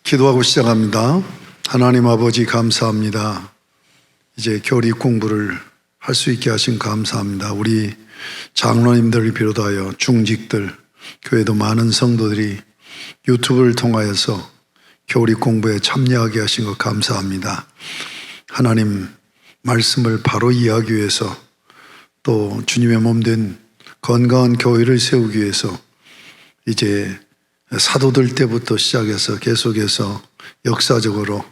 기도하고 시작합니다. 하나님 아버지 감사합니다. 이제 교리 공부를 할 수 있게 하신 감사합니다. 우리 장로님들을 비롯하여 중직들, 교회도 많은 성도들이 유튜브를 통하여서 교리 공부에 참여하게 하신 것 감사합니다. 하나님 말씀을 바로 이해하기 위해서 또 주님의 몸된 건강한 교회를 세우기 위해서 이제 사도들 때부터 시작해서 계속해서 역사적으로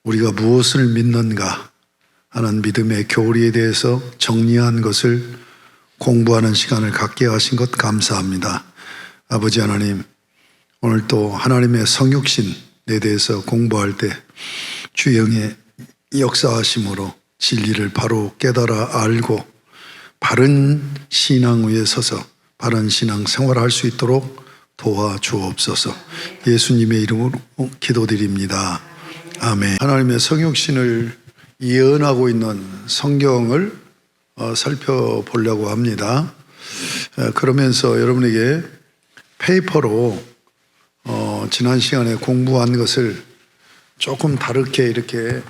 우리가 무엇을 믿는가 하는 믿음의 교리에 대해서 정리한 것을 공부하는 시간을 갖게 하신 것 감사합니다. 아버지 하나님, 오늘 또 하나님의 성육신에 대해서 공부할 때 주영의 역사하심으로 진리를 바로 깨달아 알고 바른 신앙 위에 서서 바른 신앙 생활할 수 있도록 도와주옵소서. 예수님의 이름으로 기도드립니다. 아멘. 하나님의 성육신을 예언하고 있는 성경을 살펴보려고 합니다. 그러면서 여러분에게 페이퍼로 지난 시간에 공부한 것을 조금 다르게 이렇게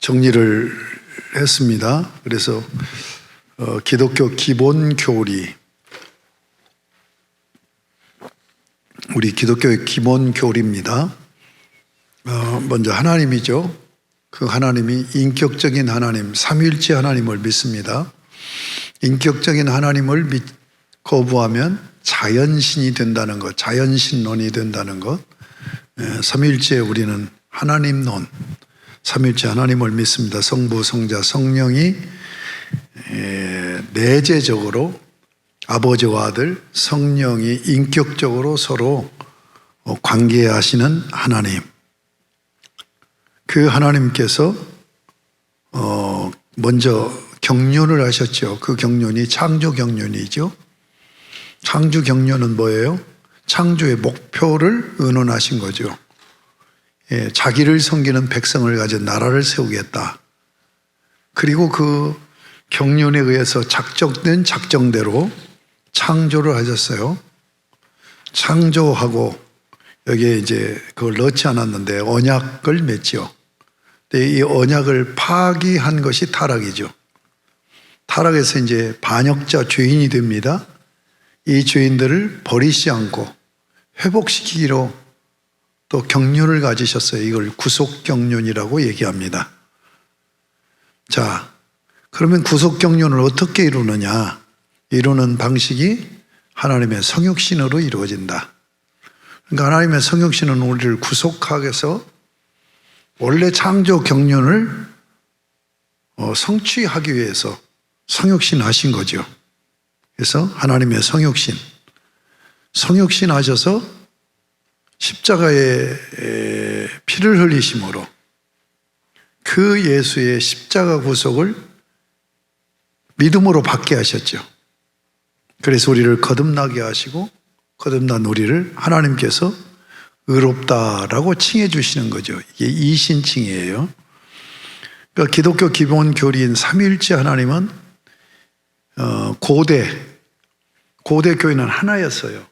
정리를 했습니다. 그래서 기독교 기본 교리, 우리 기독교의 기본 교리입니다. 먼저 하나님이죠. 그 하나님이 인격적인 하나님, 삼위일체 하나님을 믿습니다. 인격적인 하나님을 거부하면 자연신이 된다는 것, 자연신론이 된다는 것. 삼위일체에 우리는 하나님론, 삼위일체 하나님을 믿습니다. 성부, 성자, 성령이 내재적으로 아버지와 아들, 성령이 인격적으로 서로 관계하시는 하나님. 그 하나님께서 먼저 경륜을 하셨죠. 그 경륜이 창조 경륜이죠. 창조 경륜은 뭐예요? 창조의 목표를 의논하신 거죠. 자기를 섬기는 백성을 가진 나라를 세우겠다. 그리고 그 경륜에 의해서 작정된 작정대로 창조를 하셨어요. 창조하고 여기에 이제 그걸 넣지 않았는데 언약을 맺죠. 근데 이 언약을 파기한 것이 타락이죠. 타락해서 이제 반역자 죄인이 됩니다. 이 죄인들을 버리지 않고 회복시키기로 또 경륜을 가지셨어요. 이걸 구속경륜이라고 얘기합니다. 자, 그러면 구속경륜을 어떻게 이루느냐? 이루는 방식이 하나님의 성육신으로 이루어진다. 그러니까 하나님의 성육신은 우리를 구속하기 위해서 원래 창조 경륜을 성취하기 위해서 성육신 하신 거죠. 그래서 하나님의 성육신 하셔서 십자가에 피를 흘리심으로 그 예수의 십자가 구속을 믿음으로 받게 하셨죠. 그래서 우리를 거듭나게 하시고 거듭난 우리를 하나님께서 의롭다라고 칭해 주시는 거죠. 이게 이신칭이에요. 그러니까 기독교 기본 교리인 삼위일체 하나님은 고대 교회는 하나였어요.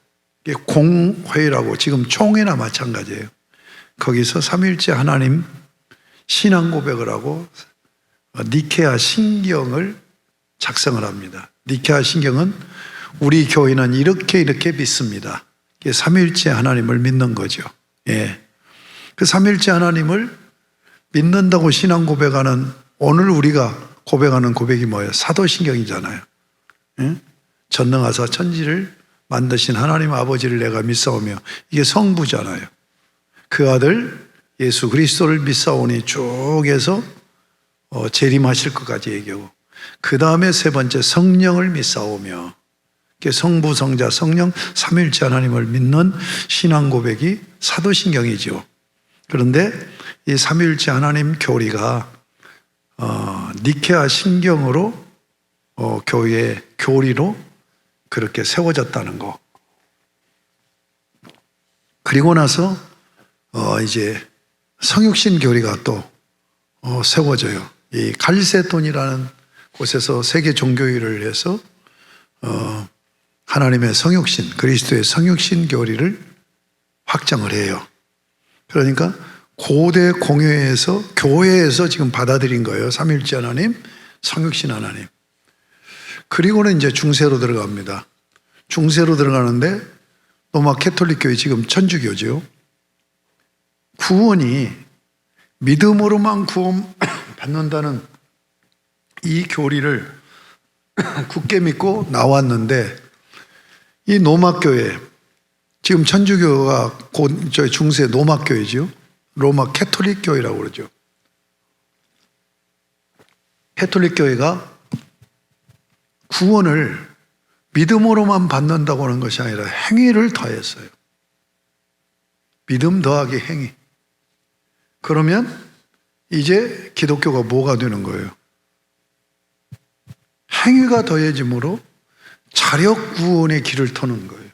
이게 공회라고 지금 총회나 마찬가지예요. 거기서 삼위일체 하나님 신앙 고백을 하고 니케아 신경을 작성을 합니다. 니케아 신경은 우리 교회는 이렇게 믿습니다. 삼위일체 하나님을 믿는 거죠. 예. 그 삼위일체 하나님을 믿는다고 신앙 고백하는 오늘 우리가 고백하는 고백이 뭐예요? 사도신경이잖아요. 예? 전능하사 천지를 만드신 하나님 아버지를 내가 믿사오며 이게 성부잖아요. 그 아들 예수 그리스도를 믿사오니 쭉 해서 재림하실 것까지 얘기하고 그 다음에 세 번째 성령을 믿사오며 성부, 성자, 성령, 삼위일체 하나님을 믿는 신앙 고백이 사도신경이죠. 그런데 이 삼위일체 하나님 교리가 니케아 신경으로 교회의 교리로 그렇게 세워졌다는 거. 그리고 나서 이제 성육신 교리가 또 세워져요. 이 칼세돈이라는 곳에서 세계 종교회의를 해서 하나님의 성육신, 그리스도의 성육신 교리를 확정을 해요. 그러니까 고대 공회에서, 교회에서 지금 받아들인 거예요. 삼위일체 하나님, 성육신 하나님. 그리고는 이제 중세로 들어갑니다. 중세로 들어가는데 로마 캐톨릭 교회, 지금 천주교죠. 구원이 믿음으로만 구원 받는다는 이 교리를 굳게 믿고 나왔는데, 이 노마교회, 지금 천주교가 곧 저희 중세 노마교회죠. 로마 캐톨릭 교회라고 그러죠. 캐톨릭 교회가 구원을 믿음으로만 받는다고 하는 것이 아니라 행위를 더했어요. 믿음 더하기 행위. 그러면 이제 기독교가 뭐가 되는 거예요? 행위가 더해짐으로 자력 구원의 길을 터는 거예요.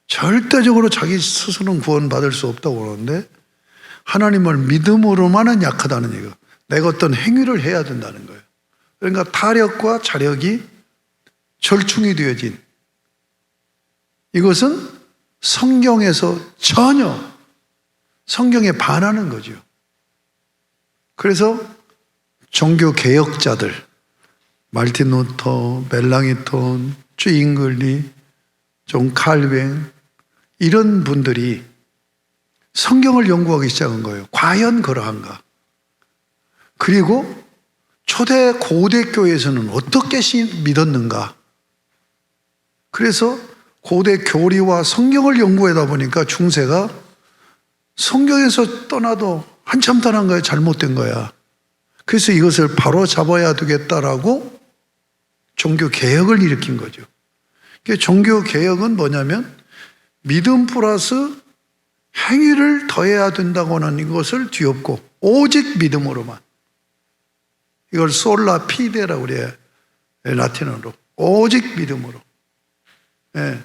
절대적으로 자기 스스로는 구원받을 수 없다고 그러는데, 하나님을 믿음으로만은 약하다는 얘기가, 내가 어떤 행위를 해야 된다는 거예요. 그러니까 타력과 자력이 절충이 되어진, 이것은 성경에서 전혀 성경에 반하는 거죠. 그래서 종교 개혁자들, 말틴 루터, 멜랑이톤, 쥐잉글리, 존 칼뱅, 이런 분들이 성경을 연구하기 시작한 거예요. 과연 그러한가? 그리고 초대 고대 교회에서는 어떻게 믿었는가? 그래서 고대 교리와 성경을 연구하다 보니까 중세가 성경에서 떠나도 한참 떠난 거야, 잘못된 거야. 그래서 이것을 바로 잡아야 되겠다라고 종교 개혁을 일으킨 거죠. 종교 개혁은 뭐냐면 믿음 플러스 행위를 더해야 된다고 하는 이것을 뒤엎고 오직 믿음으로만, 이걸 솔라 피데라고 그래요. 라틴어로. 오직 믿음으로. 예.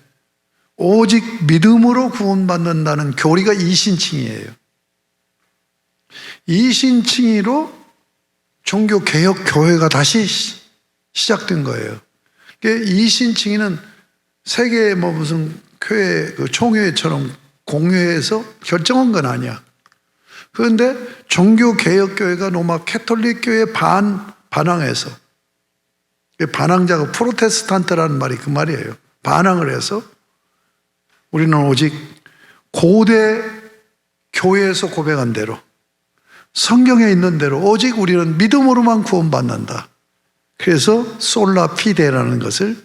오직 믿음으로 구원받는다는 교리가 이신칭이에요. 이신칭의로 종교개혁 교회가 다시 시작된 거예요. 이신칭의는 세계 무슨 교회, 총회처럼 공회에서 결정한 건 아니야. 그런데 종교개혁교회가 로마 캐톨릭 교회 반항해서, 반항자가 프로테스탄트라는 말이 그 말이에요. 반항을 해서 우리는 오직 고대 교회에서 고백한 대로, 성경에 있는 대로 오직 우리는 믿음으로만 구원받는다. 그래서 솔라 피데라는 것을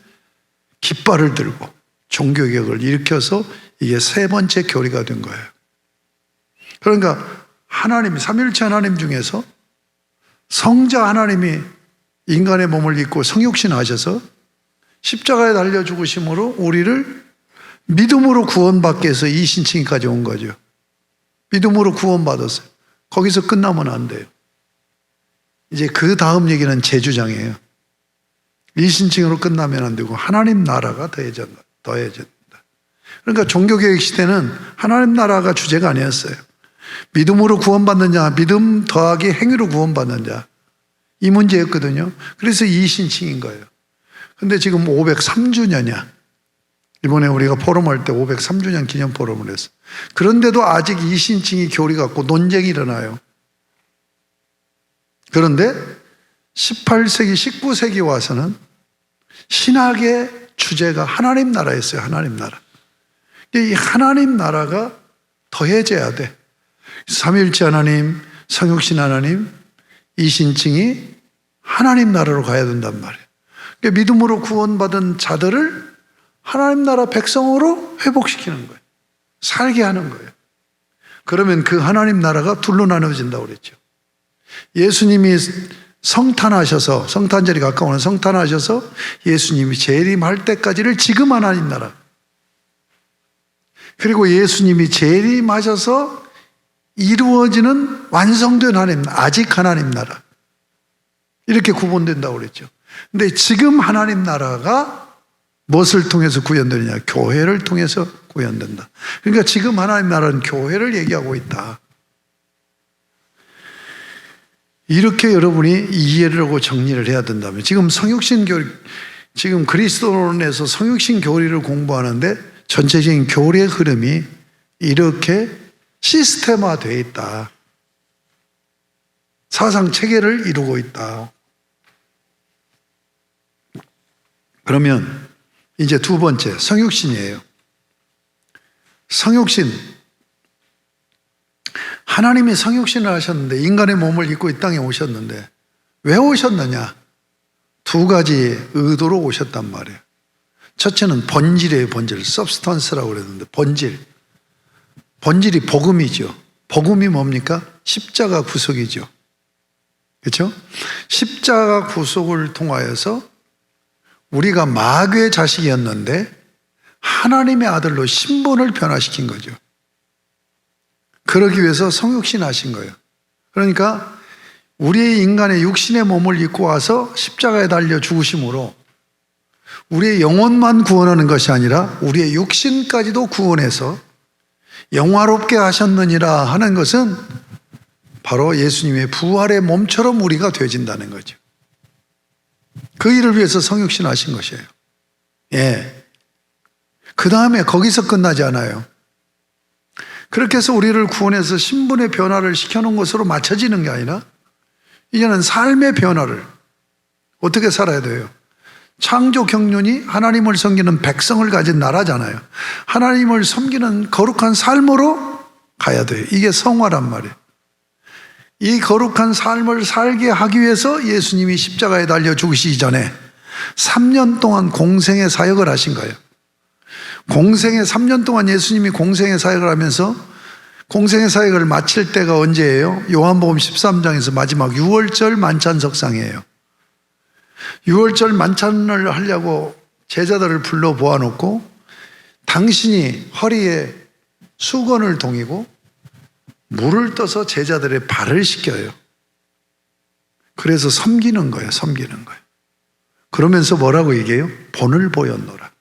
깃발을 들고 종교개혁을 일으켜서 이게 세 번째 교리가 된 거예요. 그러니까 하나님, 삼위일체 하나님 중에서 성자 하나님이 인간의 몸을 입고 성육신 하셔서 십자가에 달려 죽으심으로 우리를 믿음으로 구원받게 해서 이신칭의까지 온 거죠. 믿음으로 구원받았어요. 거기서 끝나면 안 돼요. 이제 그 다음 얘기는 제주장이에요. 이신칭으로 끝나면 안 되고 하나님 나라가 더해진다. 그러니까 종교개혁 시대는 하나님 나라가 주제가 아니었어요. 믿음으로 구원받느냐, 믿음 더하기 행위로 구원받느냐, 이 문제였거든요. 그래서 이신칭인 거예요. 근데 지금 503주년이야. 이번에 우리가 포럼할 때 503주년 기념 포럼을 했어. 그런데도 아직 이신칭의 교리 갖고 논쟁이 일어나요. 그런데 18세기, 19세기 와서는 신학의 주제가 하나님 나라였어요. 하나님 나라. 이 하나님 나라가 더해져야 돼. 삼위일체 하나님, 성육신 하나님, 이신칭이 하나님 나라로 가야 된단 말이에요. 그러니까 믿음으로 구원받은 자들을 하나님 나라 백성으로 회복시키는 거예요. 살게 하는 거예요. 그러면 그 하나님 나라가 둘로 나눠진다고 그랬죠. 예수님이 성탄하셔서, 성탄절이 가까우는 성탄하셔서 예수님이 재림할 때까지를 지금 하나님 나라, 그리고 예수님이 재림하셔서 이루어지는 완성된 하나님, 아직 하나님 나라, 이렇게 구분된다고 그랬죠. 근데 지금 하나님 나라가 무엇을 통해서 구현되느냐? 교회를 통해서 구현된다. 그러니까 지금 하나님 나라는 교회를 얘기하고 있다. 이렇게 여러분이 이해를 하고 정리를 해야 된다면, 지금 성육신 교리, 지금 그리스도론에서 성육신 교리를 공부하는데 전체적인 교리의 흐름이 이렇게 시스템화되어 있다. 사상 체계를 이루고 있다. 그러면 이제 두 번째, 성육신이에요. 성육신. 하나님이 성육신을 하셨는데, 인간의 몸을 입고 이 땅에 오셨는데, 왜 오셨느냐? 두 가지 의도로 오셨단 말이에요. 첫째는 본질이에요, 본질. substance라고 그랬는데, 본질. 본질이 복음이죠. 복음이 뭡니까? 십자가 구속이죠. 그렇죠? 십자가 구속을 통하여서 우리가 마귀의 자식이었는데 하나님의 아들로 신분을 변화시킨 거죠. 그러기 위해서 성육신 하신 거예요. 그러니까 우리의 인간의 육신의 몸을 입고 와서 십자가에 달려 죽으심으로 우리의 영혼만 구원하는 것이 아니라 우리의 육신까지도 구원해서 영화롭게 하셨느니라 하는 것은 바로 예수님의 부활의 몸처럼 우리가 되어진다는 거죠. 그 일을 위해서 성육신 하신 것이에요. 예. 그 다음에 거기서 끝나지 않아요. 그렇게 해서 우리를 구원해서 신분의 변화를 시켜놓은 것으로 맞춰지는 게 아니라 이제는 삶의 변화를 어떻게 살아야 돼요? 창조 경륜이 하나님을 섬기는 백성을 가진 나라잖아요. 하나님을 섬기는 거룩한 삶으로 가야 돼요. 이게 성화란 말이에요. 이 거룩한 삶을 살게 하기 위해서 예수님이 십자가에 달려 죽으시기 전에 3년 동안 공생의 사역을 하신 거예요. 공생의 3년 동안 예수님이 공생의 사역을 하면서 공생의 사역을 마칠 때가 언제예요? 요한복음 13장에서 마지막 유월절 만찬석상이에요. 유월절 만찬을 하려고 제자들을 불러 모아놓고 당신이 허리에 수건을 동이고 물을 떠서 제자들의 발을 씻겨요. 그래서 섬기는 거예요. 섬기는 거예요. 그러면서 뭐라고 얘기해요? 본을 보였노라.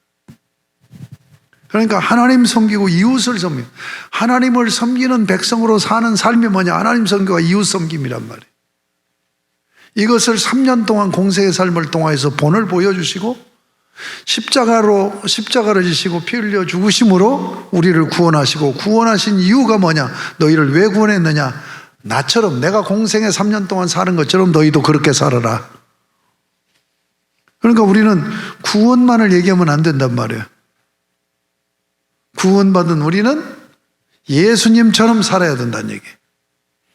그러니까 하나님 섬기고 이웃을 섬기고, 하나님을 섬기는 백성으로 사는 삶이 뭐냐? 하나님 섬기고 이웃 섬김이란 말이에요. 이것을 3년 동안 공생의 삶을 통해서 본을 보여주시고 십자가를 지시고 피 흘려 죽으심으로 우리를 구원하시고, 구원하신 이유가 뭐냐? 너희를 왜 구원했느냐? 나처럼, 내가 공생에 3년 동안 사는 것처럼 너희도 그렇게 살아라. 그러니까 우리는 구원만을 얘기하면 안 된단 말이에요. 구원받은 우리는 예수님처럼 살아야 된다는 얘기예요.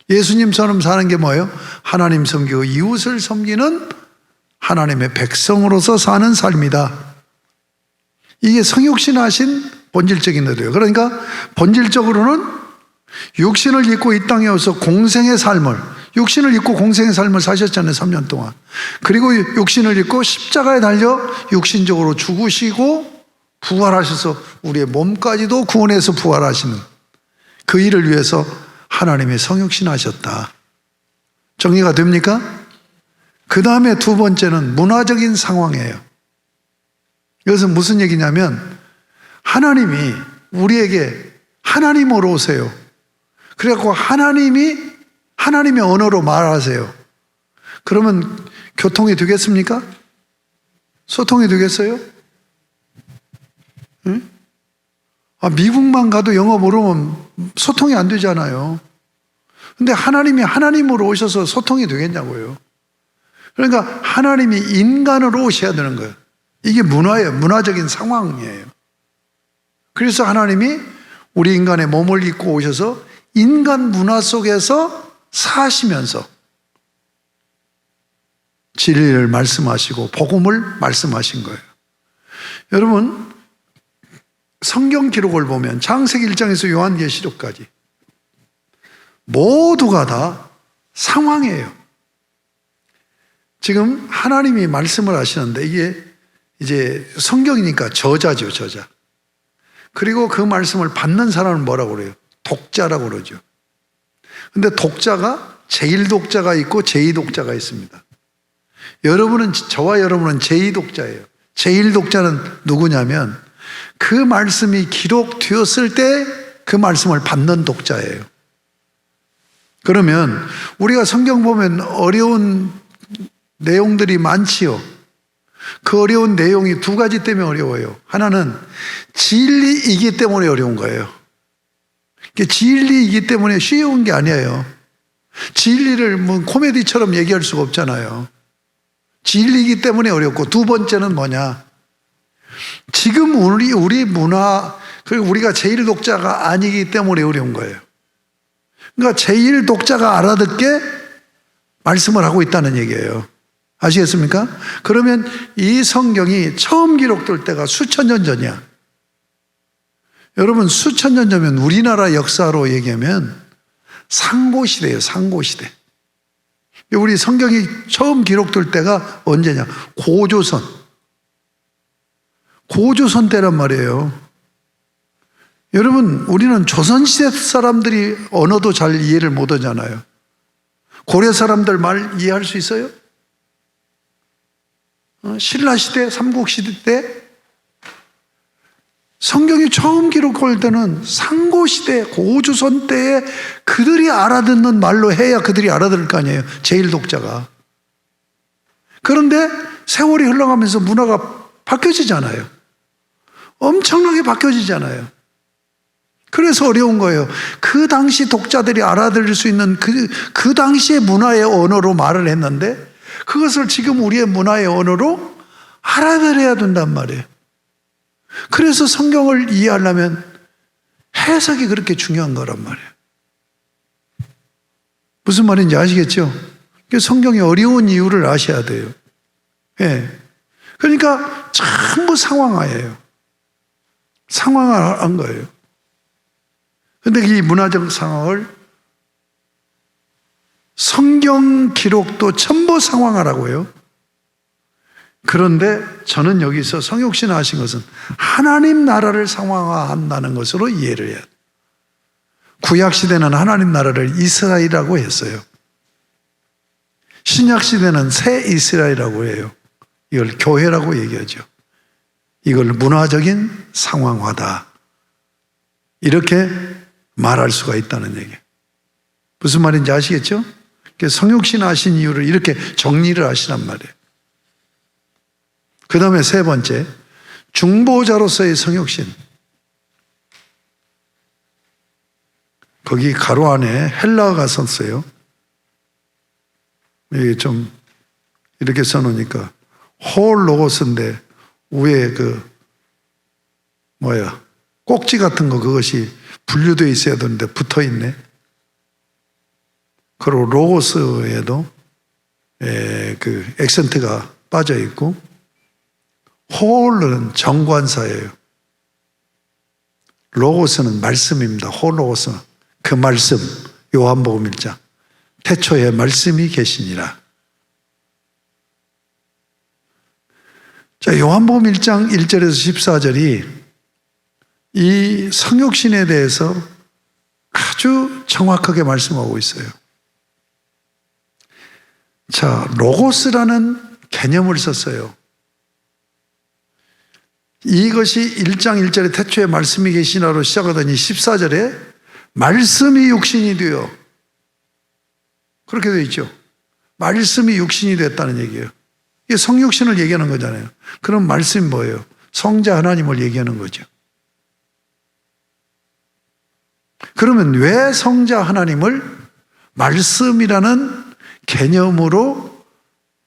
예수님처럼 사는 게 뭐예요? 하나님 섬기고 이웃을 섬기는 하나님의 백성으로서 사는 삶이다. 이게 성육신 하신 본질적인 의도예요. 그러니까 본질적으로는 육신을 입고 이 땅에 와서 공생의 삶을, 육신을 입고 공생의 삶을 사셨잖아요. 3년 동안. 그리고 육신을 입고 십자가에 달려 육신적으로 죽으시고 부활하셔서 우리의 몸까지도 구원해서 부활하시는 그 일을 위해서 하나님의 성육신 하셨다. 정리가 됩니까? 그 다음에 두 번째는 문화적인 상황이에요. 이것은 무슨 얘기냐면 하나님이 우리에게 하나님으로 오세요. 그래갖고 하나님의 언어로 말하세요. 그러면 교통이 되겠습니까? 소통이 되겠어요? 응? 미국만 가도 영어 모르면 소통이 안 되잖아요. 근데 하나님이 하나님으로 오셔서 소통이 되겠냐고요. 그러니까 하나님이 인간으로 오셔야 되는 거예요. 이게 문화예요. 문화적인 상황이에요. 그래서 하나님이 우리 인간의 몸을 입고 오셔서 인간 문화 속에서 사시면서 진리를 말씀하시고 복음을 말씀하신 거예요. 여러분, 성경 기록을 보면 창세기 1장에서 요한계시록까지 모두가 다 상황이에요. 지금 하나님이 말씀을 하시는데 이게 이제 성경이니까 저자죠, 저자. 그리고 그 말씀을 받는 사람은 뭐라고 그래요? 독자라고 그러죠. 근데 독자가 제1독자가 있고 제2독자가 있습니다. 저와 여러분은 제2독자예요. 제1독자는 누구냐면 그 말씀이 기록되었을 때 그 말씀을 받는 독자예요. 그러면 우리가 성경 보면 어려운 내용들이 많지요. 그 어려운 내용이 두 가지 때문에 어려워요. 하나는 진리이기 때문에 어려운 거예요. 진리이기 때문에 쉬운 게 아니에요. 진리를 뭐 코미디처럼 얘기할 수가 없잖아요. 진리이기 때문에 어렵고, 두 번째는 뭐냐? 지금 우리 문화, 그리고 우리가 제일 독자가 아니기 때문에 어려운 거예요. 그러니까 제일 독자가 알아듣게 말씀을 하고 있다는 얘기예요. 아시겠습니까? 그러면 이 성경이 처음 기록될 때가 수천 년 전이야. 여러분, 수천 년 전이면 우리나라 역사로 얘기하면 상고시대예요. 상고시대. 우리 성경이 처음 기록될 때가 언제냐? 고조선. 고조선 때란 말이에요. 여러분, 우리는 조선시대 사람들이 언어도 잘 이해를 못 하잖아요. 고려 사람들 말 이해할 수 있어요? 신라시대, 삼국시대 때 성경이 처음 기록할 때는 상고시대, 고조선 때에 그들이 알아듣는 말로 해야 그들이 알아들을 거 아니에요. 제일 독자가. 그런데 세월이 흘러가면서 문화가 바뀌어지잖아요. 엄청나게 바뀌어지잖아요. 그래서 어려운 거예요. 그 당시 독자들이 알아들을 수 있는 그 당시의 문화의 언어로 말을 했는데 그것을 지금 우리의 문화의 언어로 알아들어야 된단 말이에요. 그래서 성경을 이해하려면 해석이 그렇게 중요한 거란 말이에요. 무슨 말인지 아시겠죠? 성경이 어려운 이유를 아셔야 돼요. 예. 그러니까 전부 상황화예요. 상황화한 거예요. 그런데 이 문화적 상황을 성경 기록도 전부 상황화라고 해요. 그런데 저는 여기서 성육신 하신 것은 하나님 나라를 상황화한다는 것으로 이해를 해야 돼요. 구약시대는 하나님 나라를 이스라엘이라고 했어요. 신약시대는 새 이스라엘이라고 해요. 이걸 교회라고 얘기하죠. 이걸 문화적인 상황화다. 이렇게 말할 수가 있다는 얘기예요. 무슨 말인지 아시겠죠? 성육신 하신 이유를 이렇게 정리를 하시란 말이에요. 그 다음에 세 번째, 중보자로서의 성육신. 거기 가로 안에 헬라어가 썼어요. 이게 좀 이렇게 써놓으니까 홀 로고스인데 위에 꼭지 같은 거 그것이 분류되어 있어야 되는데 붙어 있네. 그리고 로고스에도 그 액센트가 빠져 있고 홀은 정관사예요. 로고스는 말씀입니다. 홀로고스는 그 말씀, 요한복음 1장 태초에 말씀이 계시니라. 자, 요한복음 1장 1절에서 14절이 이 성육신에 대해서 아주 정확하게 말씀하고 있어요. 자, 로고스라는 개념을 썼어요. 이것이 1장 1절에 태초에 말씀이 계시나로 시작하더니 14절에 말씀이 육신이 되어, 그렇게 되어 있죠. 말씀이 육신이 됐다는 얘기예요. 이게 성육신을 얘기하는 거잖아요. 그럼 말씀이 뭐예요? 성자 하나님을 얘기하는 거죠. 그러면 왜 성자 하나님을 말씀이라는 개념으로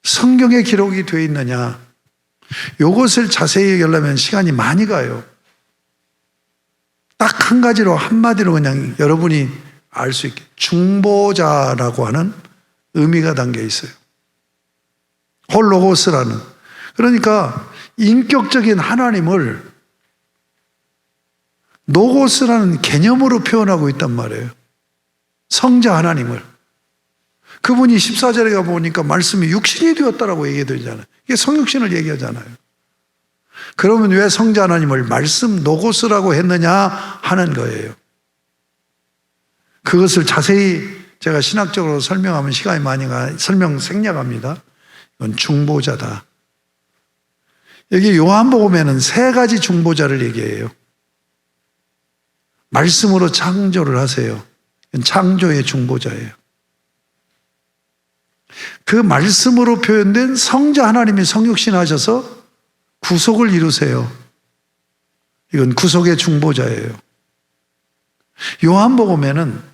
성경에 기록이 되어 있느냐? 이것을 자세히 얘기하려면 시간이 많이 가요. 딱 한 가지로, 한마디로 그냥 여러분이 알 수 있게 중보자라고 하는 의미가 담겨 있어요. 홀로고스라는. 그러니까 인격적인 하나님을 노고스라는 개념으로 표현하고 있단 말이에요. 성자 하나님을. 그분이 14절에 가보니까 말씀이 육신이 되었다라고 얘기되잖아요. 이게 성육신을 얘기하잖아요. 그러면 왜 성자 하나님을 말씀 노고스라고 했느냐 하는 거예요. 그것을 자세히 제가 신학적으로 설명하면 시간이 많이 설명 생략합니다. 이건 중보자다. 여기 요한복음에는 세 가지 중보자를 얘기해요. 말씀으로 창조를 하세요. 창조의 중보자예요. 그 말씀으로 표현된 성자 하나님이 성육신 하셔서 구속을 이루세요. 이건 구속의 중보자예요. 요한복음에는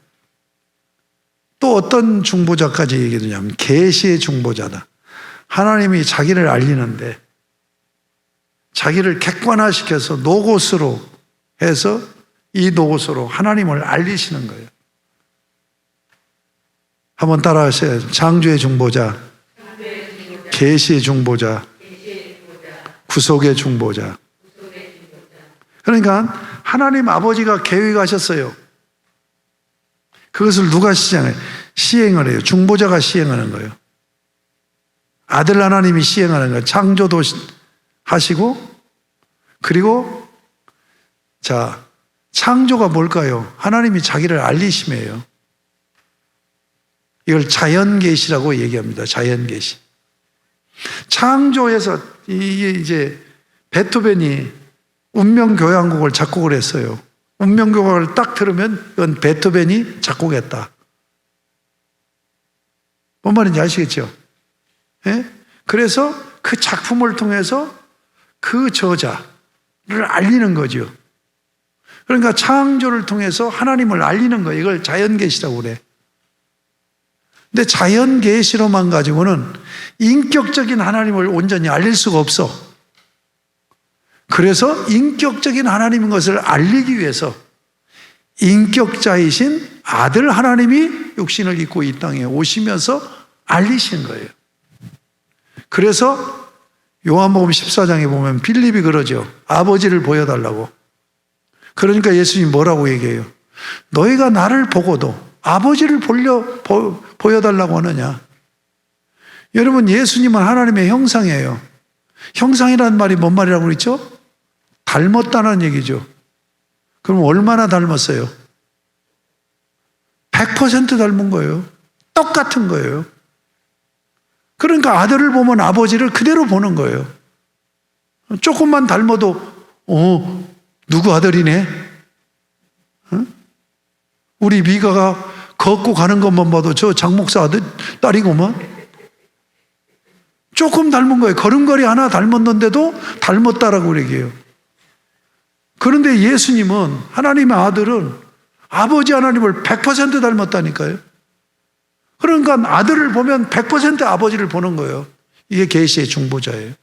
또 어떤 중보자까지 얘기하냐면 계시의 중보자다. 하나님이 자기를 알리는데 자기를 객관화시켜서 노고스로 해서 이 노고스로 하나님을 알리시는 거예요. 한번 따라하세요. 창조의 중보자, 계시의 중보자, 구속의 중보자. 그러니까 하나님 아버지가 계획하셨어요. 그것을 누가 시행을 해요? 중보자가 시행하는 거예요. 아들 하나님이 시행하는 거예요. 창조도 하시고, 그리고 자, 창조가 뭘까요? 하나님이 자기를 알리심이에요. 이걸 자연계시라고 얘기합니다. 자연계시. 창조에서 이제 베토벤이 운명교향곡을 작곡을 했어요. 운명교향을 딱 들으면 이건 베토벤이 작곡했다. 뭔 말인지 아시겠죠? 예? 그래서 그 작품을 통해서 그 저자를 알리는 거죠. 그러니까 창조를 통해서 하나님을 알리는 거예요. 이걸 자연계시라고 그래. 근데 자연계시로만 가지고는 인격적인 하나님을 온전히 알릴 수가 없어. 그래서 인격적인 하나님인 것을 알리기 위해서 인격자이신 아들 하나님이 육신을 입고 이 땅에 오시면서 알리신 거예요. 그래서 요한복음 14장에 보면 빌립이 그러죠. 아버지를 보여달라고. 그러니까 예수님이 뭐라고 얘기해요? 너희가 나를 보고도 아버지를 보여달라고 하느냐? 여러분, 예수님은 하나님의 형상이에요. 형상이라는 말이 뭔 말이라고 그랬죠? 닮았다는 얘기죠. 그럼 얼마나 닮았어요? 100% 닮은 거예요. 똑같은 거예요. 그러니까 아들을 보면 아버지를 그대로 보는 거예요. 조금만 닮아도 누구 아들이네? 우리 미가가 걷고 가는 것만 봐도 저 장목사 아들 딸이구만. 조금 닮은 거예요. 걸음걸이 하나 닮았는데도 닮았다라고 얘기해요. 그런데 예수님은, 하나님의 아들은 아버지 하나님을 100% 닮았다니까요. 그러니까 아들을 보면 100% 아버지를 보는 거예요. 이게 계시의 중보자예요.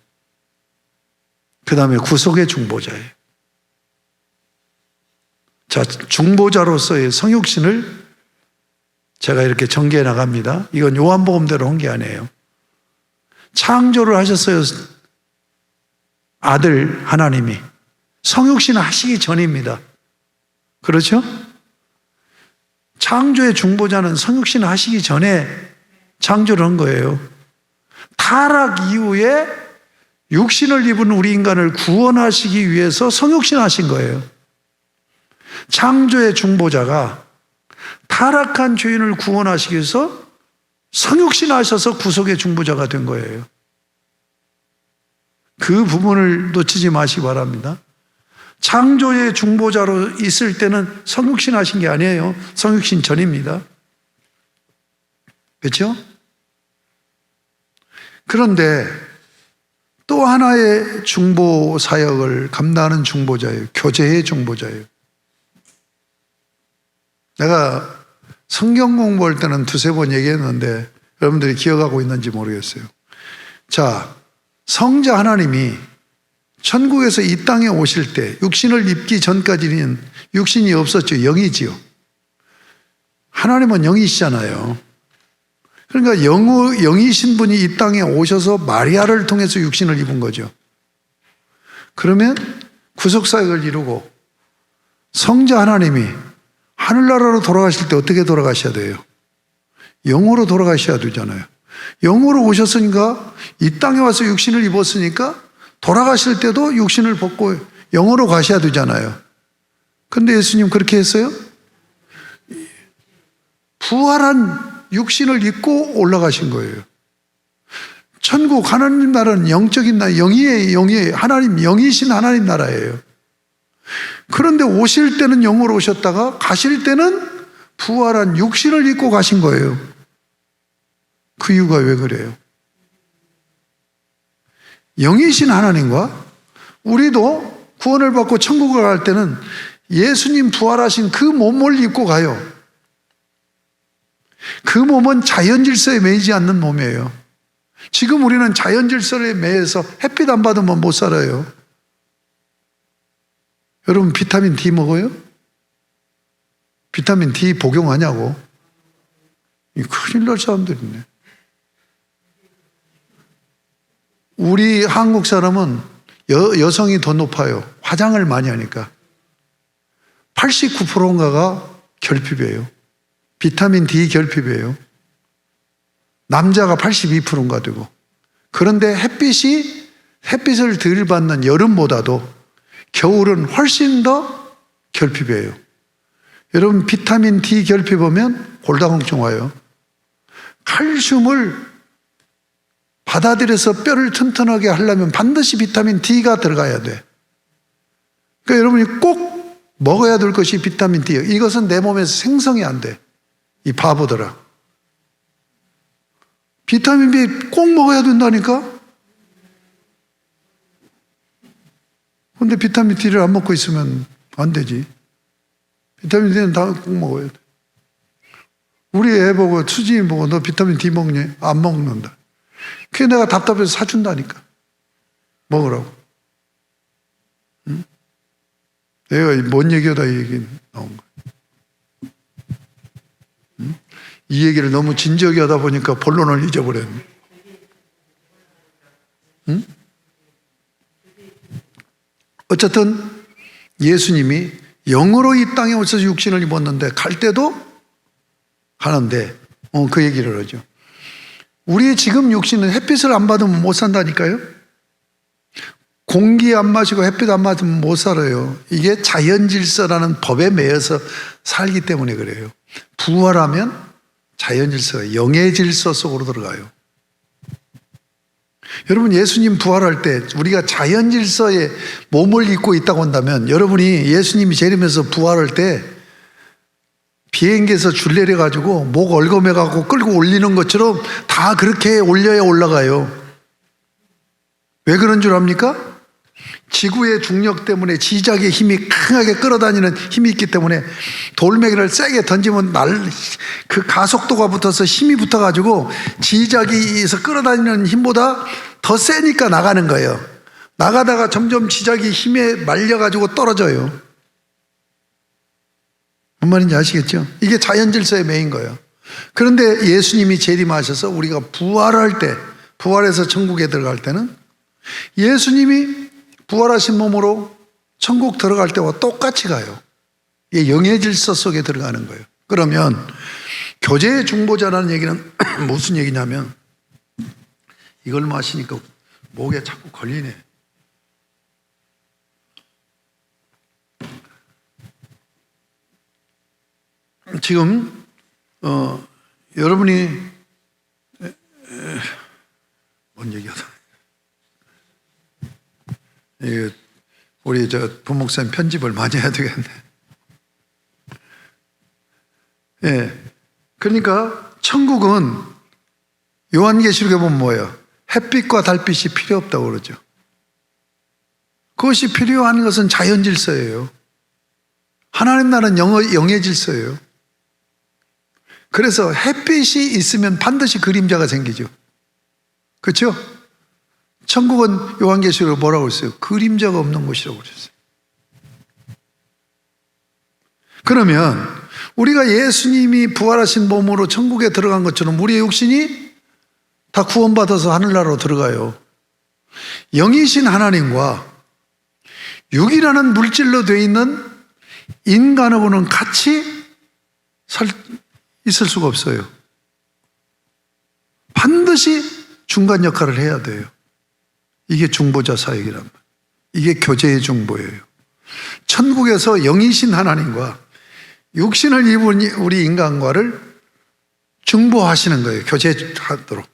그 다음에 구속의 중보자예요. 자, 중보자로서의 성육신을 제가 이렇게 전개해 나갑니다. 이건 요한복음대로 한 게 아니에요. 창조를 하셨어요. 아들 하나님이. 성육신 하시기 전입니다. 그렇죠? 창조의 중보자는 성육신 하시기 전에 창조를 한 거예요. 타락 이후에 육신을 입은 우리 인간을 구원하시기 위해서 성육신 하신 거예요. 창조의 중보자가 타락한 죄인을 구원하시기 위해서 성육신 하셔서 구속의 중보자가 된 거예요. 그 부분을 놓치지 마시기 바랍니다. 창조의 중보자로 있을 때는 성육신 하신 게 아니에요. 성육신 전입니다. 그렇죠? 그런데 또 하나의 중보 사역을 감당하는 중보자예요. 교제의 중보자예요. 내가 성경 공부할 때는 두세 번 얘기했는데 여러분들이 기억하고 있는지 모르겠어요. 자, 성자 하나님이 천국에서 이 땅에 오실 때 육신을 입기 전까지는 육신이 없었죠. 영이지요. 하나님은 영이시잖아요. 그러니까 영이신 분이 이 땅에 오셔서 마리아를 통해서 육신을 입은 거죠. 그러면 구속사역을 이루고 성자 하나님이 하늘나라로 돌아가실 때 어떻게 돌아가셔야 돼요? 영으로 돌아가셔야 되잖아요. 영으로 오셨으니까 이 땅에 와서 육신을 입었으니까 돌아가실 때도 육신을 벗고 영으로 가셔야 되잖아요. 근데 예수님 그렇게 했어요? 부활한 육신을 입고 올라가신 거예요. 천국 하나님 나라는 영적인 나라, 영이에요. 하나님, 영이신 하나님 나라예요. 그런데 오실 때는 영으로 오셨다가 가실 때는 부활한 육신을 입고 가신 거예요. 그 이유가 왜 그래요? 영이신 하나님과 우리도 구원을 받고 천국을 갈 때는 예수님 부활하신 그 몸을 입고 가요. 그 몸은 자연 질서에 매이지 않는 몸이에요. 지금 우리는 자연 질서에 매여서 햇빛 안 받으면 못 살아요. 여러분 비타민 D 먹어요? 비타민 D 복용하냐고? 큰일 날 사람들 있네. 우리 한국 사람은 여성이 더 높아요. 화장을 많이 하니까. 89%인가가 결핍이에요. 비타민 D 결핍이에요. 남자가 82%인가 되고. 그런데 햇빛을 덜 받는 여름보다도 겨울은 훨씬 더 결핍이에요. 여러분 비타민 D 결핍하면 골다공증 와요. 칼슘을 받아들여서 뼈를 튼튼하게 하려면 반드시 비타민 D가 들어가야 돼. 그러니까 여러분이 꼭 먹어야 될 것이 비타민 D예요. 이것은 내 몸에서 생성이 안 돼. 이 바보들아. 비타민 B 꼭 먹어야 된다니까? 근데 비타민 D를 안 먹고 있으면 안 되지. 비타민 D는 다 꼭 먹어야 돼. 우리 애 보고, 수진이 보고, 너 비타민 D 먹니? 안 먹는다. 그게 내가 답답해서 사준다니까. 먹으라고. 응? 내가 뭔 얘기하다 이 얘기 나온 거야. 응? 이 얘기를 너무 진지하게 하다 보니까 본론을 잊어버렸네. 응? 어쨌든 예수님이 영으로 이 땅에 오셔서 육신을 입었는데 갈 때도 가는데 그 얘기를 하죠. 우리의 지금 육신은 햇빛을 안 받으면 못 산다니까요. 공기 안 마시고 햇빛 안 맞으면 못 살아요. 이게 자연 질서라는 법에 매여서 살기 때문에 그래요. 부활하면 자연 질서가 영의 질서 속으로 들어가요. 여러분 예수님 부활할 때 우리가 자연 질서에 몸을 입고 있다고 한다면 여러분이 예수님이 재림해서 부활할 때 비행기에서 줄 내려가지고 목 얽어매가고 끌고 올리는 것처럼 다 그렇게 올려야 올라가요. 왜 그런 줄 압니까? 지구의 중력 때문에 지작의 힘이 강하게 끌어다니는 힘이 있기 때문에 돌멩이를 세게 던지면 그 가속도가 붙어서 힘이 붙어가지고 지작에서 끌어다니는 힘보다 더 세니까 나가는 거예요. 나가다가 점점 지작이 힘에 말려가지고 떨어져요. 뭔 말인지 아시겠죠? 이게 자연 질서의 매인 거예요. 그런데 예수님이 재림하셔서 우리가 부활할 때, 부활해서 천국에 들어갈 때는 예수님이 부활하신 몸으로 천국 들어갈 때와 똑같이 가요. 이게 영의 질서 속에 들어가는 거예요. 그러면 교제의 중보자라는 얘기는 무슨 얘기냐면 이걸 마시니까 목에 자꾸 걸리네. 지금 여러분이 뭔 얘기하다. 우리 부목사님 편집을 많이 해야 되겠네. 예. 그러니까 천국은 요한계시록에 보면 뭐예요? 햇빛과 달빛이 필요 없다고 그러죠. 그것이 필요한 것은 자연 질서예요. 하나님 나라는 영의 질서예요. 그래서 햇빛이 있으면 반드시 그림자가 생기죠. 그렇죠? 천국은 요한계시록에 뭐라고 했어요? 그림자가 없는 곳이라고 그랬어요. 그러면 우리가 예수님이 부활하신 몸으로 천국에 들어간 것처럼 우리의 육신이 다 구원받아서 하늘나라로 들어가요. 영이신 하나님과 육이라는 물질로 되어 있는 인간하고는 같이 있을 수가 없어요. 반드시 중간 역할을 해야 돼요. 이게 중보자 사역이란 말이에요. 이게 교제의 중보예요. 천국에서 영이신 하나님과 육신을 입은 우리 인간과를 중보하시는 거예요. 교제하도록.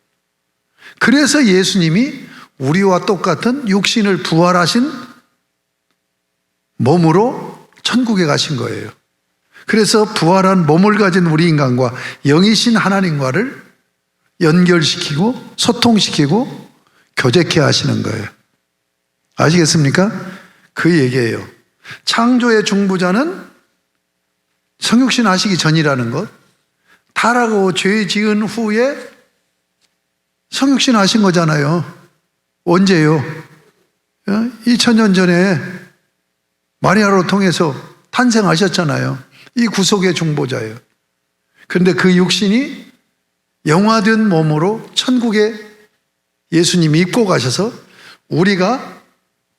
그래서 예수님이 우리와 똑같은 육신을 부활하신 몸으로 천국에 가신 거예요. 그래서 부활한 몸을 가진 우리 인간과 영이신 하나님과를 연결시키고 소통시키고 교제케 하시는 거예요. 아시겠습니까? 그 얘기예요. 창조의 중보자는 성육신 하시기 전이라는 것, 타락하고 죄 지은 후에 성육신 하신 거잖아요. 언제요? 2000년 전에 마리아로 통해서 탄생하셨잖아요. 이 구속의 중보자예요. 그런데 그 육신이 영화된 몸으로 천국에 예수님이 입고 가셔서 우리가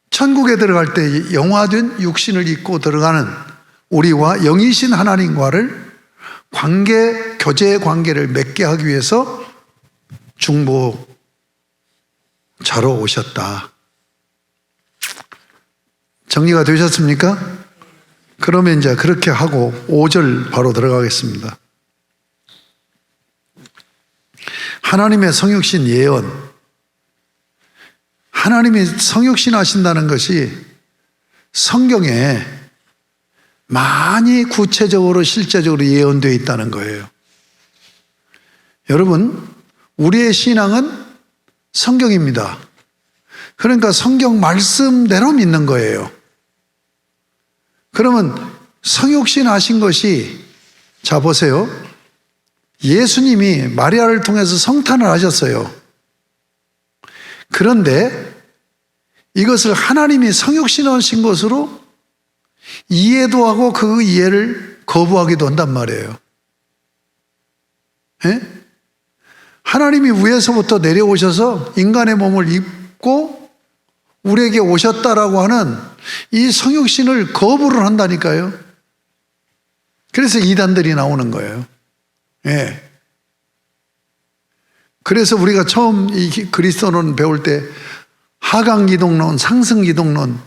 천국에 들어갈 때 영화된 육신을 입고 들어가는 우리와 영이신 하나님과를 교제 관계를 맺게 하기 위해서 중보자로 오셨다. 정리가 되셨습니까? 그러면 이제 그렇게 하고 5절 바로 들어가겠습니다. 하나님의 성육신 예언. 하나님이 성육신 하신다는 것이 성경에 많이 구체적으로 실제적으로 예언되어 있다는 거예요. 여러분, 우리의 신앙은 성경입니다. 그러니까 성경 말씀대로 믿는 거예요. 그러면 성육신 하신 것이, 자 보세요. 예수님이 마리아를 통해서 성탄을 하셨어요. 그런데 이것을 하나님이 성육신 하신 것으로 이해도 하고 그 이해를 거부하기도 한단 말이에요. 예? 하나님이 위에서부터 내려오셔서 인간의 몸을 입고 우리에게 오셨다라고 하는 이 성육신을 거부를 한다니까요. 그래서 이단들이 나오는 거예요. 예. 그래서 우리가 처음 이 그리스도론 배울 때 하강기독론, 상승기독론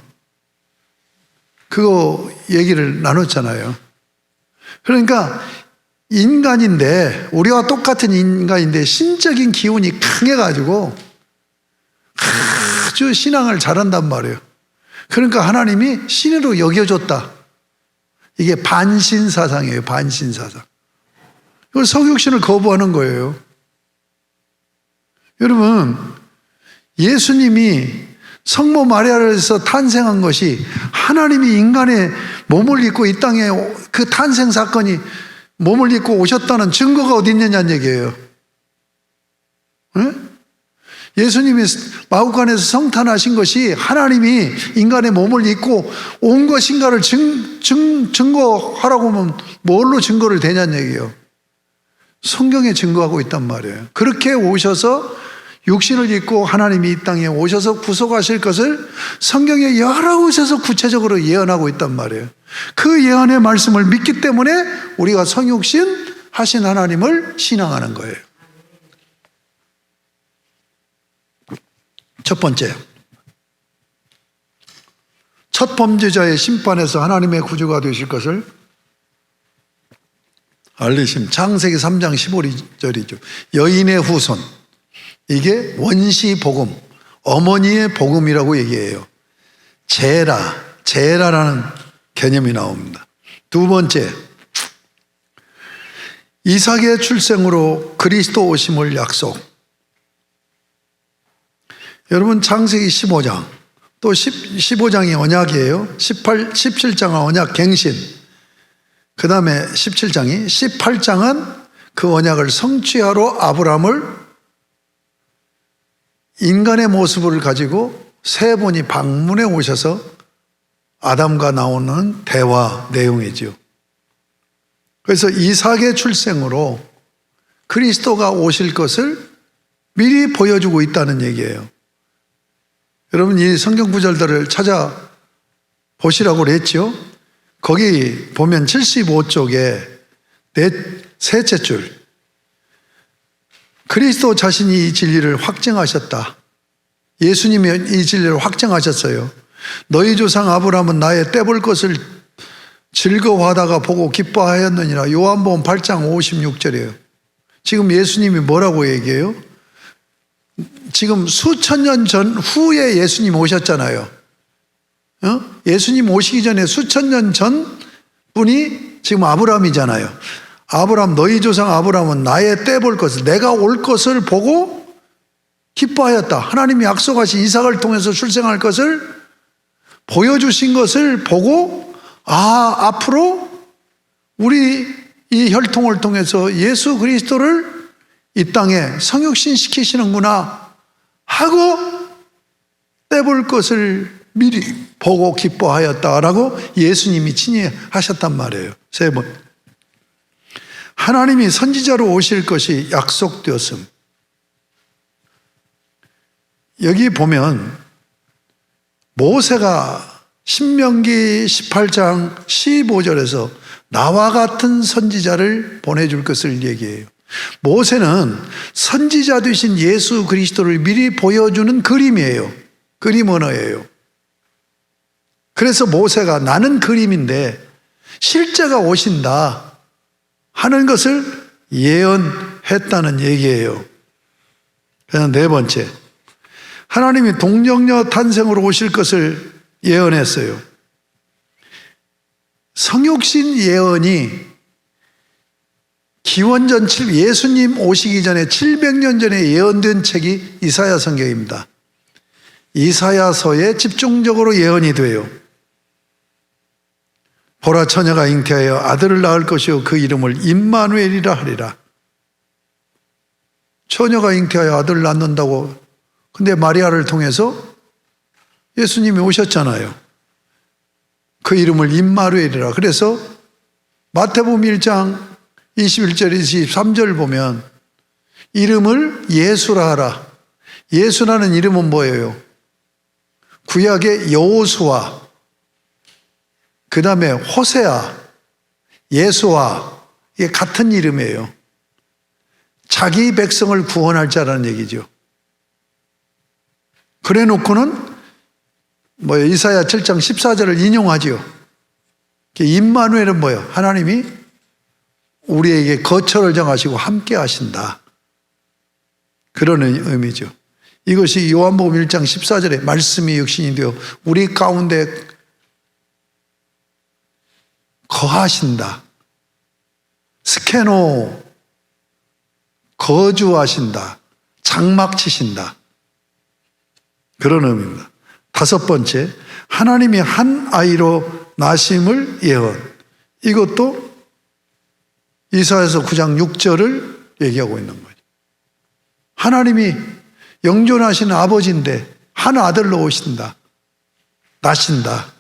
그거 얘기를 나눴잖아요. 그러니까 인간인데, 우리와 똑같은 인간인데 신적인 기운이 강해가지고 아주 신앙을 잘한단 말이에요. 그러니까 하나님이 신으로 여겨줬다. 이게 반신사상이에요. 반신사상. 이걸 성육신을 거부하는 거예요. 여러분, 예수님이 성모 마리아에서 탄생한 것이 하나님이 인간의 몸을 입고 이 땅에 그 탄생 사건이 몸을 입고 오셨다는 증거가 어디 있느냐는 얘기예요. 네? 예수님이 마구간에서 성탄하신 것이 하나님이 인간의 몸을 입고 온 것인가를 증거하라고 하면 뭘로 증거를 대냐는 얘기예요. 성경에 증거하고 있단 말이에요. 그렇게 오셔서 육신을 입고 하나님이 이 땅에 오셔서 구속하실 것을 성경에 여러 곳에서 구체적으로 예언하고 있단 말이에요. 그 예언의 말씀을 믿기 때문에 우리가 성육신 하신 하나님을 신앙하는 거예요. 첫 번째, 첫 범죄자의 심판에서 하나님의 구주가 되실 것을 알리심. 창세기 3장 15절이죠. 여인의 후손. 이게 원시 복음, 어머니의 복음이라고 얘기해요. 제라라는 개념이 나옵니다. 두 번째, 이삭의 출생으로 그리스도 오심을 약속. 여러분, 창세기 15장, 또 15장이 언약이에요. 17장은 언약 갱신. 그 다음에 17장이, 18장은 그 언약을 성취하러 아브라함을 인간의 모습을 가지고 세 분이 방문해 오셔서 아담과 나오는 대화 내용이죠. 그래서 이삭의 출생으로 그리스도가 오실 것을 미리 보여주고 있다는 얘기예요. 여러분, 이 성경 구절들을 찾아보시라고 그랬죠. 거기 보면 75쪽에 셋째 줄, 그리스도 자신이 이 진리를 확증하셨다. 예수님이 이 진리를 확증하셨어요. 너희 조상 아브라함은 나의 떼볼 것을 즐거워하다가 보고 기뻐하였느니라. 요한복음 8장 56절이에요. 지금 예수님이 뭐라고 얘기해요? 지금 수천 년 전 후에 예수님 오셨잖아요. 예수님 오시기 전에 수천 년 전 분이 지금 아브라함이잖아요. 아브라함, 너희 조상 아브라함은 나의 떼볼 것을, 내가 올 것을 보고 기뻐하였다. 하나님이 약속하신 이삭을 통해서 출생할 것을 보여주신 것을 보고 앞으로 우리 이 혈통을 통해서 예수 그리스도를 이 땅에 성육신 시키시는구나 하고 떼볼 것을 미리 보고 기뻐하였다라고 예수님이 친히 하셨단 말이에요. 세 번. 하나님이 선지자로 오실 것이 약속되었음. 여기 보면 모세가 신명기 18장 15절에서 나와 같은 선지자를 보내줄 것을 얘기해요. 모세는 선지자 되신 예수 그리스도를 미리 보여주는 그림이에요. 그림 언어예요. 그래서 모세가 나는 그림인데 실제가 오신다 하는 것을 예언했다는 얘기예요. 그래서 네 번째, 하나님이 동정녀 탄생으로 오실 것을 예언했어요. 성육신 예언이 기원전 예수님 오시기 전에 700년 전에 예언된 책이 이사야 성경입니다. 이사야서에 집중적으로 예언이 돼요. 보라, 처녀가 잉태하여 아들을 낳을 것이요 그 이름을 임마누엘이라 하리라. 처녀가 잉태하여 아들을 낳는다고, 근데 마리아를 통해서 예수님이 오셨잖아요. 그 이름을 임마누엘이라. 그래서 마태복음 1장 21절 23절 보면 이름을 예수라 하라. 예수라는 이름은 뭐예요? 구약의 여호수아, 그 다음에 호세아, 예수아, 이게 같은 이름이에요. 자기 백성을 구원할 자라는 얘기죠. 그래 놓고는 이사야 7장 14절을 인용하지요. 임마누엘은 뭐예요? 하나님이 우리에게 거처를 정하시고 함께 하신다. 그런 의미죠. 이것이 요한복음 1장 14절에 말씀이 육신이 되어 우리 가운데 거하신다. 스케노, 거주하신다. 장막 치신다. 그런 의미입니다. 다섯 번째, 하나님이 한 아이로 나심을 예언. 이것도 이사야서 9장 6절을 얘기하고 있는 거죠. 하나님이 영존하신 아버지인데 한 아들로 오신다. 나신다.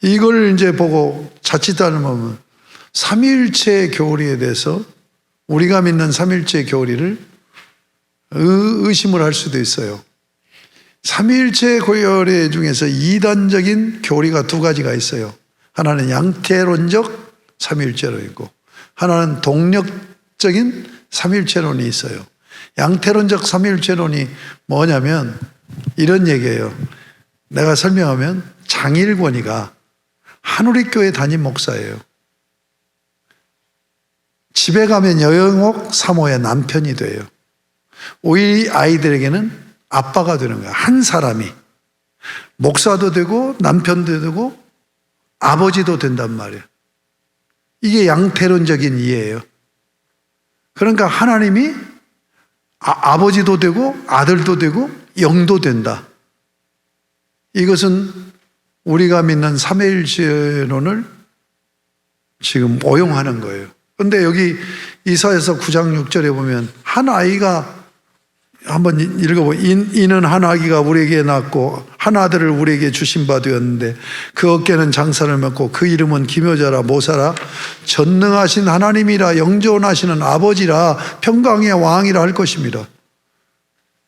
이걸 이제 보고 자칫하는 보면 삼위일체 교리에 대해서 우리가 믿는 삼위일체 교리를 의심을 할 수도 있어요. 삼위일체 교리 중에서 이단적인 교리가 두 가지가 있어요. 하나는 양태론적 삼위일체로 있고 하나는 동력적인 삼위일체론이 있어요. 양태론적 삼위일체론이 뭐냐면 이런 얘기예요. 내가 설명하면 장일권이가 한우리교회 담임 목사예요. 집에 가면 여영옥 사모의 남편이 돼요. 우리 아이들에게는 아빠가 되는 거야. 한 사람이 목사도 되고 남편도 되고 아버지도 된단 말이에요. 이게 양태론적인 이해예요. 그러니까 하나님이 아버지도 되고 아들도 되고 영도 된다. 이것은 우리가 믿는 삼위일체론을 지금 오용하는 거예요. 그런데 여기 이사야서 9장 6절에 보면 한 아이가 한번 읽어보면 이는 한 아기가 우리에게 낳고 한 아들을 우리에게 주신 바 되었는데 그 어깨는 장사를 맺고 그 이름은 기묘자라 모사라 전능하신 하나님이라 영존하시는 아버지라 평강의 왕이라 할 것입니다.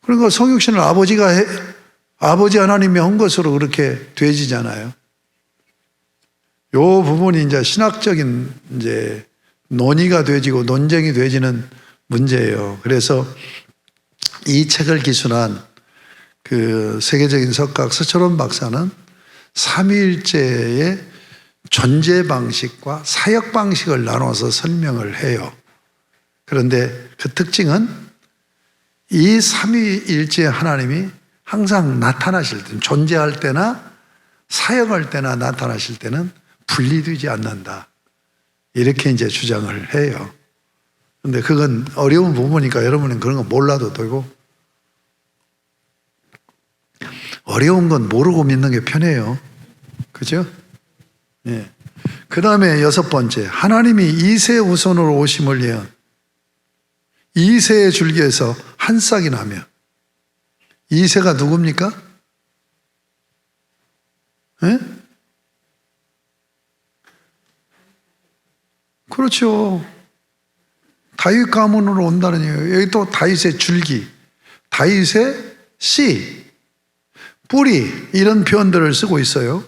그러니까 성육신을 아버지 하나님이 한 것으로 그렇게 되지잖아요. 요 부분이 이제 신학적인 이제 논의가 되지고 논쟁이 되지는 문제예요. 그래서 이 책을 기술한 그 세계적인 석각 서철원 박사는 삼위일체의 존재 방식과 사역 방식을 나눠서 설명을 해요. 그런데 그 특징은 이 삼위일체 하나님이 항상 나타나실 때, 존재할 때나 사역할 때나 나타나실 때는 분리되지 않는다. 이렇게 이제 주장을 해요. 근데 그건 어려운 부분이니까 여러분은 그런 거 몰라도 되고 어려운 건 모르고 믿는 게 편해요. 그죠? 예. 그 다음에 6번째, 하나님이 이세 후손으로 오심을 예언. 이세의 줄기에서 한 싹이 나며. 이세가 누굽니까? 예? 그렇죠. 다윗 가문으로 온다는 얘기예요. 여기 또 다윗의 줄기, 다윗의 씨, 뿌리, 이런 표현들을 쓰고 있어요.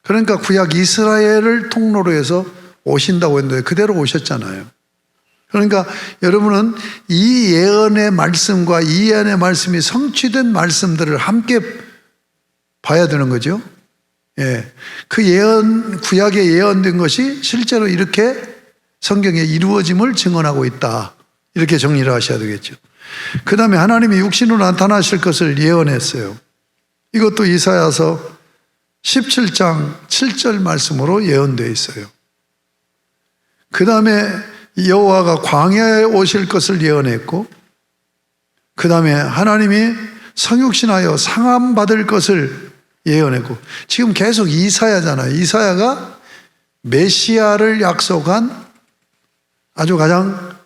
그러니까 구약 이스라엘을 통로로 해서 오신다고 했는데 그대로 오셨잖아요. 그러니까 여러분은 이 예언의 말씀과 이 예언의 말씀이 성취된 말씀들을 함께 봐야 되는 거죠. 예. 그 예언, 구약에 예언된 것이 실제로 이렇게 성경에 이루어짐을 증언하고 있다. 이렇게 정리를 하셔야 되겠죠. 그 다음에 하나님이 육신으로 나타나실 것을 예언했어요. 이것도 이사야서 17장 7절 말씀으로 예언되어 있어요. 그 다음에 여호와가 광야에 오실 것을 예언했고, 그 다음에 하나님이 성육신하여 상함받을 것을 예언했고, 지금 계속 이사야잖아요. 이사야가 메시아를 약속한 아주 가장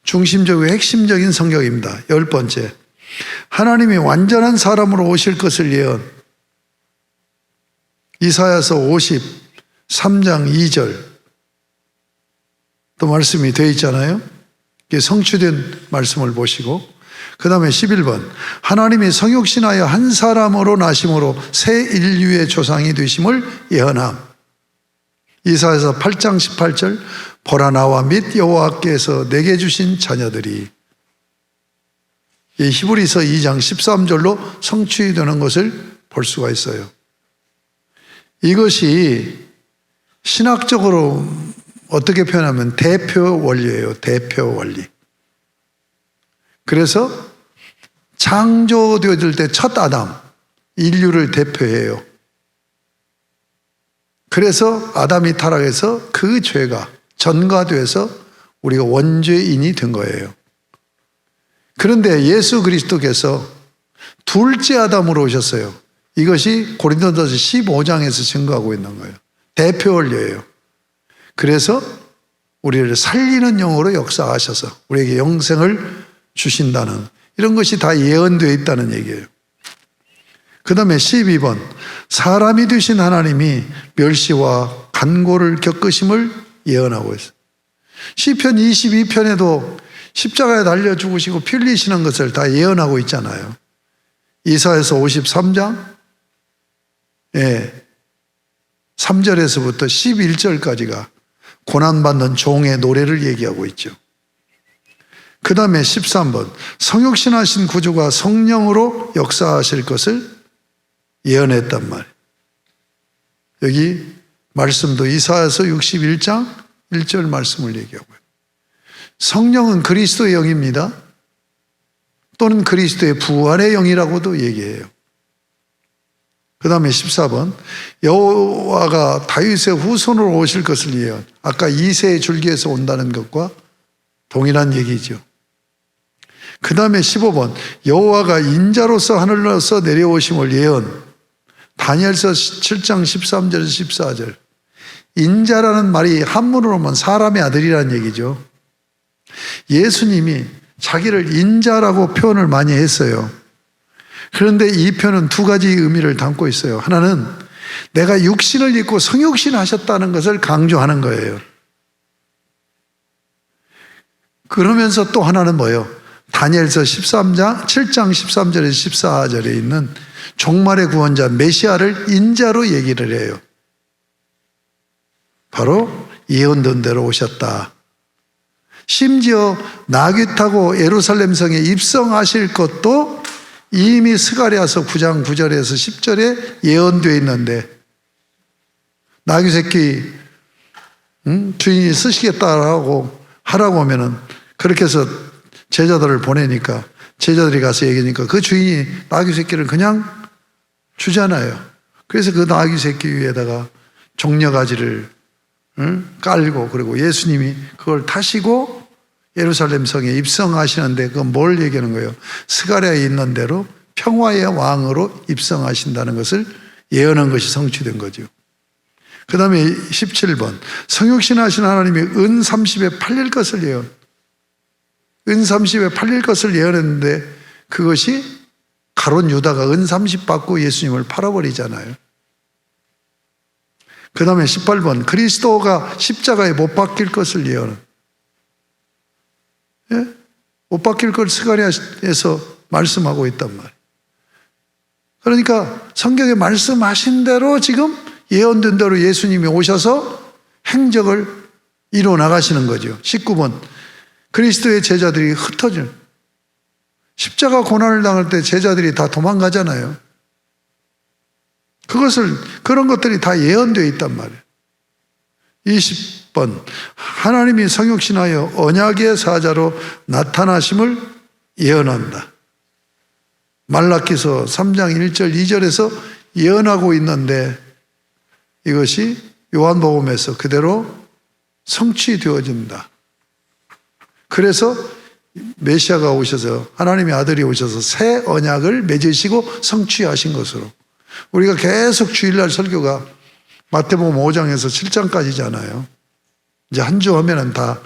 중심적이고 핵심적인 성경입니다. 10번째, 하나님이 완전한 사람으로 오실 것을 예언. 이사야서 53장 2절 또 말씀이 되어 있잖아요. 이게 성취된 말씀을 보시고, 그 다음에 11번, 하나님이 성육신하여 한 사람으로 나심으로 새 인류의 조상이 되심을 예언함. 이사야서 8장 18절, 보라 나와 및 여호와께서 내게 주신 자녀들이. 이 히브리서 2장 13절로 성취되는 것을 볼 수가 있어요. 이것이 신학적으로 어떻게 표현하면 대표 원리예요. 대표 원리. 그래서 창조되어질 때 첫 아담, 인류를 대표해요. 그래서 아담이 타락해서 그 죄가 전가돼서 우리가 원죄인이 된 거예요. 그런데 예수 그리스도께서 둘째 아담으로 오셨어요. 이것이 고린도전서 15장에서 증거하고 있는 거예요. 대표 원리예요. 그래서 우리를 살리는 영으로 역사하셔서 우리에게 영생을 주신다는, 이런 것이 다 예언되어 있다는 얘기예요. 그 다음에 12번, 사람이 되신 하나님이 멸시와 간고를 겪으심을 예언하고 있어요. 시편 22편에도 십자가에 달려 죽으시고 피 흘리시는 것을 다 예언하고 있잖아요. 이사야서 53장 3절에서부터 11절까지가 고난받는 종의 노래를 얘기하고 있죠. 그 다음에 13번, 성육신하신 구주가 성령으로 역사하실 것을 예언했단 말이에요. 여기 말씀도 이사야서 61장 1절 말씀을 얘기하고요. 성령은 그리스도의 영입니다. 또는 그리스도의 부활의 영이라고도 얘기해요. 그 다음에 14번, 여호와가 다윗의 후손으로 오실 것을 예언. 아까 이새의 줄기에서 온다는 것과 동일한 얘기죠. 그 다음에 15번, 여호와가 인자로서 하늘로서 내려오심을 예언. 다니엘서 7장 13절에서 14절. 인자라는 말이 한문으로 보면 사람의 아들이라는 얘기죠. 예수님이 자기를 인자라고 표현을 많이 했어요. 그런데 이 표현은 두 가지 의미를 담고 있어요. 하나는 내가 육신을 입고 성육신 하셨다는 것을 강조하는 거예요. 그러면서 또 하나는 뭐예요? 다니엘서 7장 13절에서 14절에 있는 종말의 구원자 메시아를 인자로 얘기를 해요. 바로 예언된 대로 오셨다. 심지어 나귀 타고 예루살렘 성에 입성하실 것도 이미 스가랴서 9장 9절에서 10절에 예언되어 있는데, 나귀 새끼 주인이 쓰시겠다라고 하라고 하면은, 그렇게 해서 제자들을 보내니까 제자들이 가서 얘기하니까 그 주인이 나귀 새끼를 그냥 주잖아요. 그래서 그 나귀 새끼 위에다가 종려가지를 깔고, 그리고 예수님이 그걸 타시고 예루살렘 성에 입성하시는데, 그건 뭘 얘기하는 거예요? 스가랴에 있는 대로 평화의 왕으로 입성하신다는 것을 예언한 것이 성취된 거죠. 그 다음에 17번 성육신하신 하나님이 은 30에 팔릴 것을 예언. 은 30에 팔릴 것을 예언했는데 그것이 가룟 유다가 은 30 받고 예수님을 팔아버리잖아요. 그 다음에 18번 그리스도가 십자가에 못 박힐 것을 예언. 예? 못 박힐 걸 스가랴에서 말씀하고 있단 말이에요. 그러니까 성경에 말씀하신 대로 지금 예언된 대로 예수님이 오셔서 행적을 이루어 나가시는 거죠. 19번 그리스도의 제자들이 흩어져 십자가 고난을 당할 때 제자들이 다 도망가잖아요. 그런 것들이 다 예언되어 있단 말이에요. 20번 하나님이 성육신하여 언약의 사자로 나타나심을 예언한다. 말라기서 3장 1절 2절에서 예언하고 있는데 이것이 요한복음에서 그대로 성취되어진다. 그래서 메시아가 오셔서 하나님의 아들이 오셔서 새 언약을 맺으시고 성취하신 것으로 우리가 계속 주일날 설교가 마태복음 5장에서 7장까지잖아요. 이제 한 주 하면은 다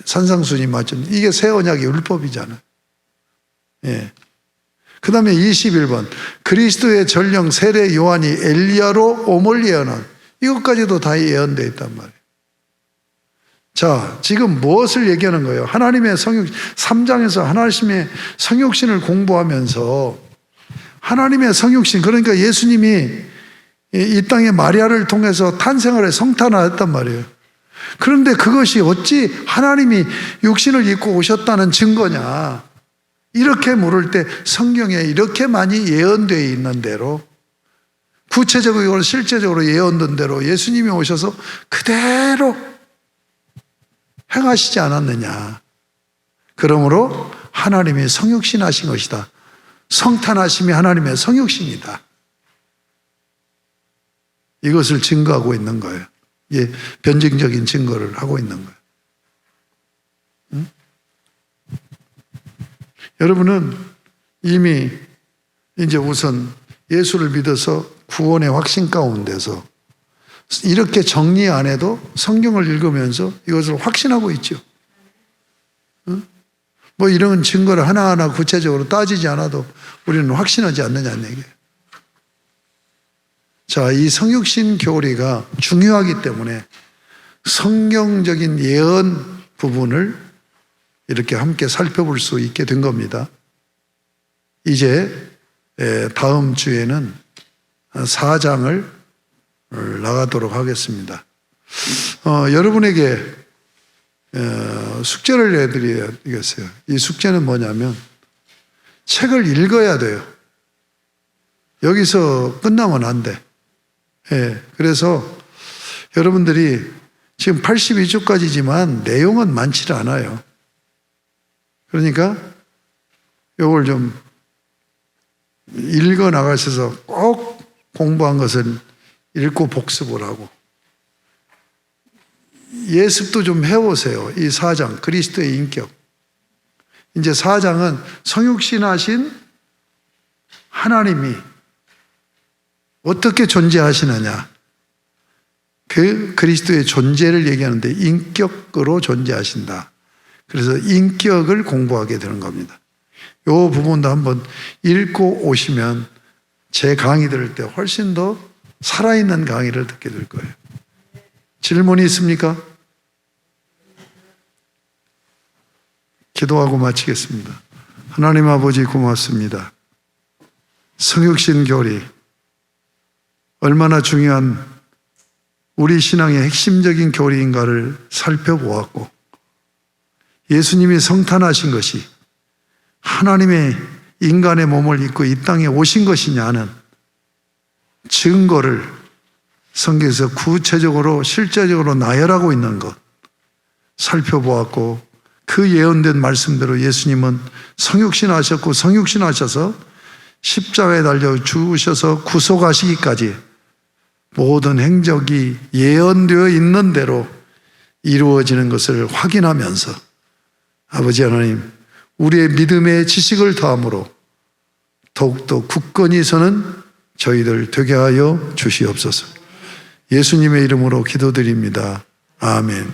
산상순이 맞죠. 이게 새 언약의 율법이잖아요. 예. 그 다음에 21번 그리스도의 전령 세례 요한이 엘리야로 옴을 예언한 이것까지도 다 예언되어 있단 말이에요. 자, 지금 무엇을 얘기하는 거예요? 하나님의 3장에서 하나님의 성육신을 공부하면서 하나님의 성육신, 그러니까 예수님이 이 땅에 마리아를 통해서 탄생을 성탄하였단 말이에요. 그런데 그것이 어찌 하나님이 육신을 입고 오셨다는 증거냐? 이렇게 물을 때 성경에 이렇게 많이 예언되어 있는 대로 구체적으로 실제적으로 예언된 대로 예수님이 오셔서 그대로 행하시지 않았느냐. 그러므로 하나님이 성육신 하신 것이다. 성탄하심이 하나님의 성육신이다. 이것을 증거하고 있는 거예요. 예, 변증적인 증거를 하고 있는 거예요. 응? 여러분은 이미 이제 우선 예수를 믿어서 구원의 확신 가운데서 이렇게 정리 안 해도 성경을 읽으면서 이것을 확신하고 있죠. 응? 뭐 이런 증거를 하나하나 구체적으로 따지지 않아도 우리는 확신하지 않느냐는 얘기예요. 자, 이 성육신 교리가 중요하기 때문에 성경적인 예언 부분을 이렇게 함께 살펴볼 수 있게 된 겁니다. 이제 다음 주에는 4장을 나가도록 하겠습니다. 여러분에게 숙제를 내드리겠어요. 이 숙제는 뭐냐면 책을 읽어야 돼요. 여기서 끝나면 안 돼. 그래서 여러분들이 지금 82주까지지만 내용은 많지 않아요. 그러니까 이걸 좀 읽어 나가셔서 꼭 공부한 것을 읽고 복습을 하고 예습도 좀 해보세요. 이 4장 그리스도의 인격. 이제 4장은 성육신하신 하나님이 어떻게 존재하시느냐. 그 그리스도의 존재를 얘기하는데 인격으로 존재하신다. 그래서 인격을 공부하게 되는 겁니다. 이 부분도 한번 읽고 오시면 제 강의 들을 때 훨씬 더 살아있는 강의를 듣게 될 거예요. 질문이 있습니까? 기도하고 마치겠습니다. 하나님 아버지 고맙습니다. 성육신 교리 얼마나 중요한 우리 신앙의 핵심적인 교리인가를 살펴보았고 예수님이 성탄하신 것이 하나님의 인간의 몸을 입고 이 땅에 오신 것이냐는 증거를 성경에서 구체적으로 실제적으로 나열하고 있는 것 살펴보았고 그 예언된 말씀대로 예수님은 성육신하셨고 성육신하셔서 십자가에 달려 죽으셔서 구속하시기까지 모든 행적이 예언되어 있는 대로 이루어지는 것을 확인하면서 아버지 하나님 우리의 믿음의 지식을 더함으로 더욱더 굳건히 서는 저희들 되게 하여 주시옵소서. 예수님의 이름으로 기도드립니다. 아멘.